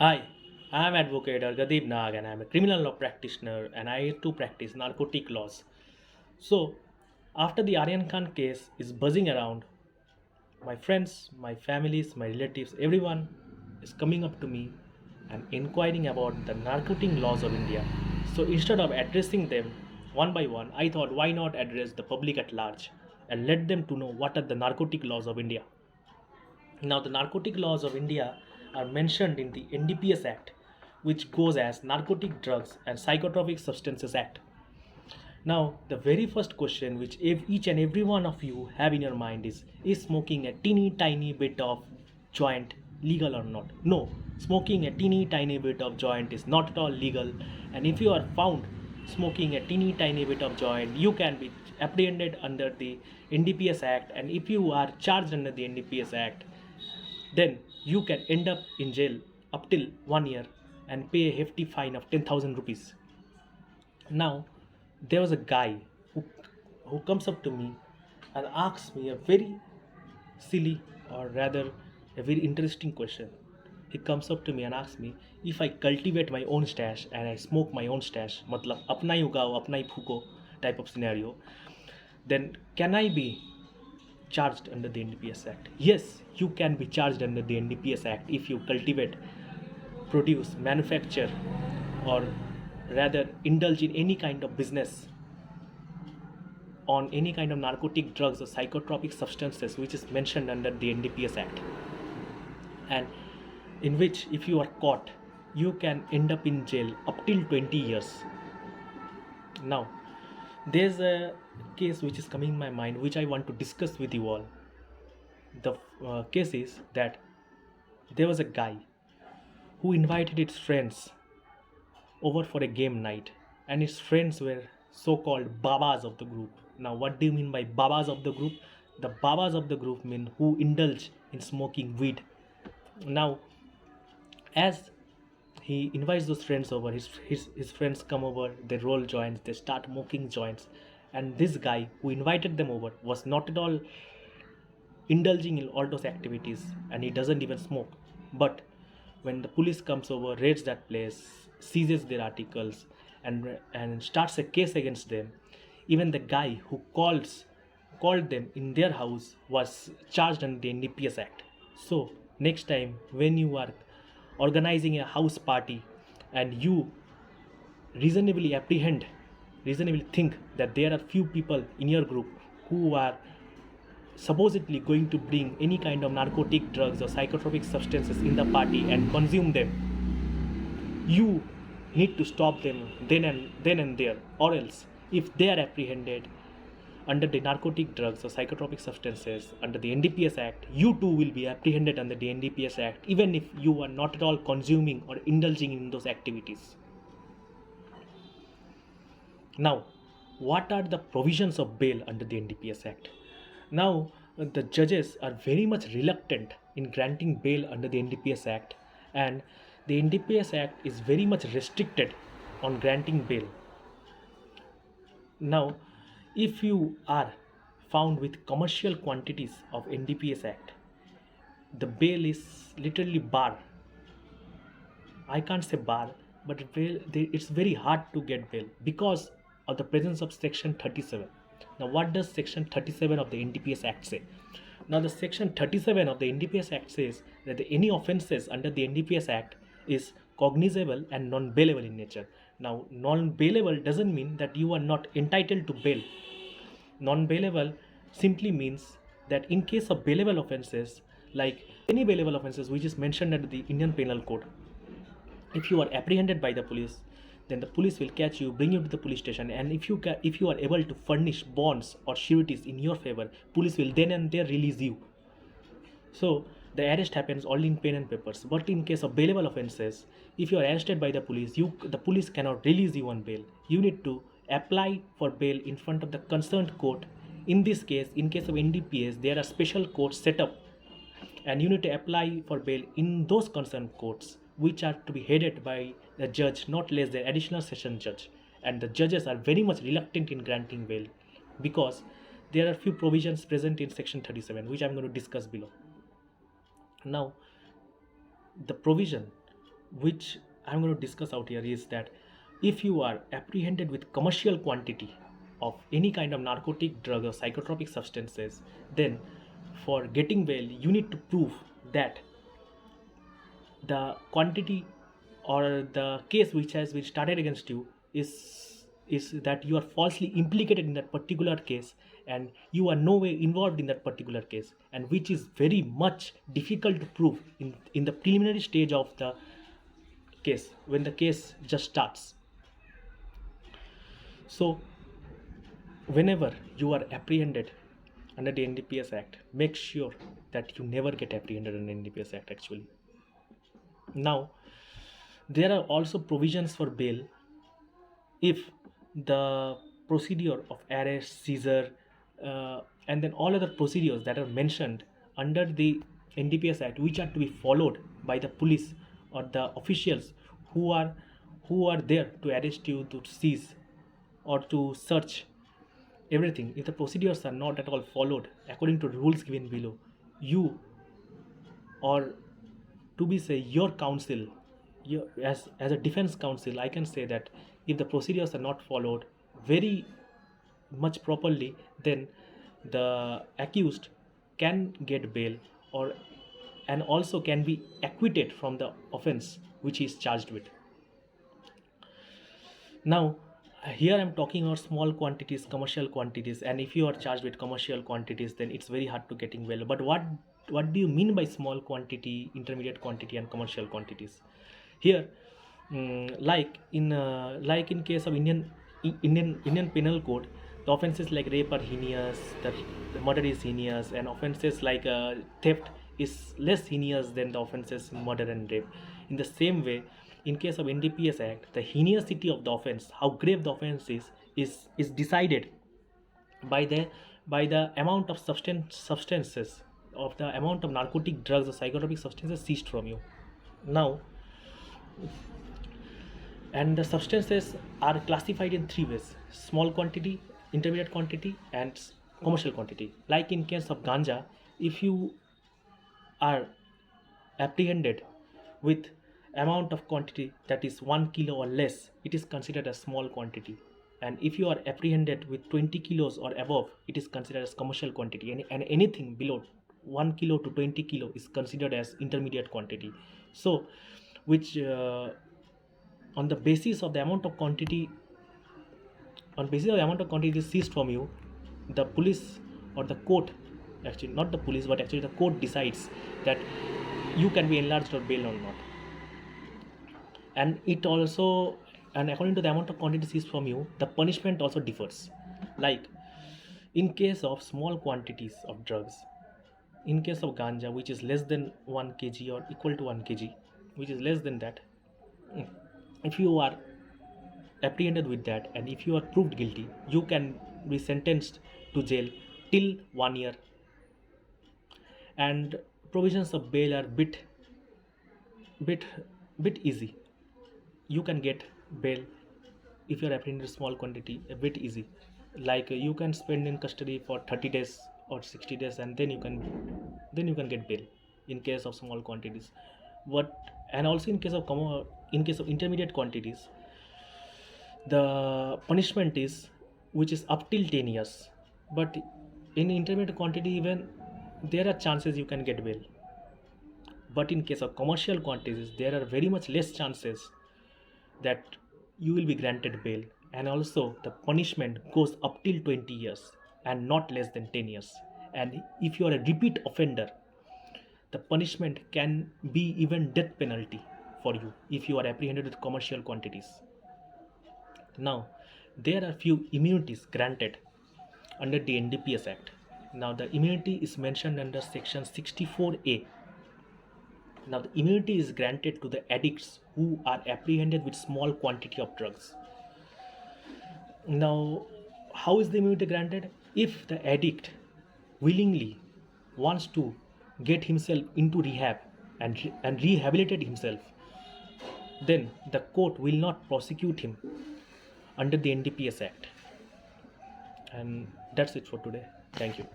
Hi, I'm Advocate Arghyadeep Nag and I'm a criminal law practitioner and I too practice narcotic laws. So, after the Aryan Khan case is buzzing around, my friends, my families, my relatives, everyone is coming up to me and inquiring about the narcotic laws of India. So, instead of addressing them one by one, I thought why not address the public at large and let them to know what are the narcotic laws of India. Now, the narcotic laws of India are mentioned in the NDPS Act, which goes as Narcotic Drugs and Psychotropic Substances Act. Now, the very first question which each and every one of you have in your mind is smoking a teeny tiny bit of joint legal or not? No, smoking a teeny tiny bit of joint is not at all legal, and if you are found smoking a teeny tiny bit of joint, you can be apprehended under the NDPS Act, and if you are charged under the NDPS Act, then you can end up in jail up till 1 year and pay a hefty fine of 10,000 rupees. Now, there was a guy who comes up to me and asks me a very silly, or rather a very interesting question. He comes up to me and asks me if I cultivate my own stash and I smoke my own stash, matlab apna hi ugao, apna hi phuko type of scenario, then can I be charged under the NDPS Act? Yes, you can be charged under the NDPS Act if you cultivate, produce, manufacture, or rather indulge in any kind of business on any kind of narcotic drugs or psychotropic substances which is mentioned under the NDPS Act, and in which if you are caught, you can end up in jail up till 20 years. Now, there's a case which is coming in my mind which I want to discuss with you all. The case is that there was a guy who invited his friends over for a game night, and his friends were so-called babas of the group. Now, what do you mean by babas of the group? The babas of the group mean who indulge in smoking weed. Now, as he invites those friends over, his friends come over, they roll joints, they start smoking joints, and this guy who invited them over was not at all indulging in all those activities, and he doesn't even smoke. But when the police comes over, raids that place, seizes their articles, and starts a case against them, even the guy who called them in their house was charged under the NDPS Act. So next time when you are organizing a house party and you reasonably apprehend, reasonably think that there are few people in your group who are supposedly going to bring any kind of narcotic drugs or psychotropic substances in the party and consume them, you need to stop them then and there, or else if they are apprehended under the narcotic drugs or psychotropic substances under the NDPS Act, you too will be apprehended under the NDPS Act, even if you are not at all consuming or indulging in those activities. Now, what are the provisions of bail under the NDPS Act? Now, the judges are very much reluctant in granting bail under the NDPS Act, and the NDPS Act is very much restricted on granting bail. Now, if you are found with commercial quantities of NDPS Act, the bail is literally bar. I can't say bar, but it's very hard to get bail because of the presence of Section 37. Now, what does Section 37 of the NDPS Act say? Now, the Section 37 of the NDPS Act says that any offences under the NDPS Act is cognizable and non-bailable in nature. Now, non-bailable doesn't mean that you are not entitled to bail. Non-bailable simply means that in case of bailable offences, like any bailable offences which is mentioned under the Indian Penal Code, if you are apprehended by the police, then the police will catch you, bring you to the police station, and if you are able to furnish bonds or sureties in your favor, police will then and there release you. So the arrest happens only in pen and papers. But in case of bailable offences, if you are arrested by the police, the police cannot release you on bail. You need to apply for bail in front of the concerned court. In this case, in case of NDPS, there are special courts set up, and you need to apply for bail in those concerned courts, which are to be headed by the judge, not less than additional session judge. And the judges are very much reluctant in granting bail because there are few provisions present in Section 37, which I'm going to discuss below. Now, the provision which I'm going to discuss out here is that if you are apprehended with commercial quantity of any kind of narcotic drug or psychotropic substances, then for getting bail you need to prove that the quantity or the case which has been started against you is that you are falsely implicated in that particular case and you are no way involved in that particular case, and which is very much difficult to prove in the preliminary stage of the case when the case just starts. So whenever you are apprehended under the NDPS Act, make sure that you never get apprehended under NDPS Act actually. Now there are also provisions for bail if the procedure of arrest, seizure, and then all other procedures that are mentioned under the NDPS Act, which are to be followed by the police or the officials who are there to arrest you, to seize or to search everything. If the procedures are not at all followed according to rules given below, you, or to be say your counsel, as a defense counsel, I can say that if the procedures are not followed very much properly, then the accused can get bail or and also can be acquitted from the offense which he is charged with. Now here I'm talking about small quantities, commercial quantities, and if you are charged with commercial quantities, then it's very hard to getting bail. But what do you mean by small quantity, intermediate quantity, and commercial quantities? Here, like in case of Indian Penal Code, the offenses like rape are heinous, the murder is heinous, and offenses like theft is less heinous than the offenses murder and rape. In the same way, in case of NDPS Act, the heinousity of the offense, how grave the offense is decided by the amount of substances, of the amount of narcotic drugs or psychotropic substances seized from you. Now, and the substances are classified in three ways: small quantity, intermediate quantity, and commercial quantity. Like in case of ganja, if you are apprehended with amount of quantity that is 1 kilo or less, it is considered as small quantity, and if you are apprehended with 20 kilos or above, it is considered as commercial quantity, and anything below 1 kilo to 20 kilo is considered as intermediate quantity. So which on the basis of the amount of quantity seized from you, the police or the court, actually not the police but actually the court, decides that you can be enlarged or bail or not. And it also, and according to the amount of quantity seized from you, the punishment also differs. Like in case of small quantities of drugs, in case of ganja, which is less than 1 kg or equal to 1 kg, which is less than that, if you are apprehended with that and if you are proved guilty, you can be sentenced to jail till 1 year. And provisions of bail are bit easy. You can get bail if you are apprehended in small quantity a bit easy. Like you can spend in custody for 30 days or 60 days, and then you can get bail in case of small quantities. And also in case of intermediate quantities, the punishment is which is up till 10 years. But in intermediate quantity, even there are chances you can get bail. But in case of commercial quantities, there are very much less chances that you will be granted bail, and also the punishment goes up till 20 years and not less than 10 years. And if you are a repeat offender, the punishment can be even death penalty for you if you are apprehended with commercial quantities. Now there are few immunities granted under the NDPS Act. Now the immunity is mentioned under section 64A. Now the immunity is granted to the addicts who are apprehended with small quantity of drugs. Now how is the immunity granted? If the addict willingly wants to get himself into rehab and rehabilitate himself, then the court will not prosecute him under the NDPS Act. And that's it for today. Thank you.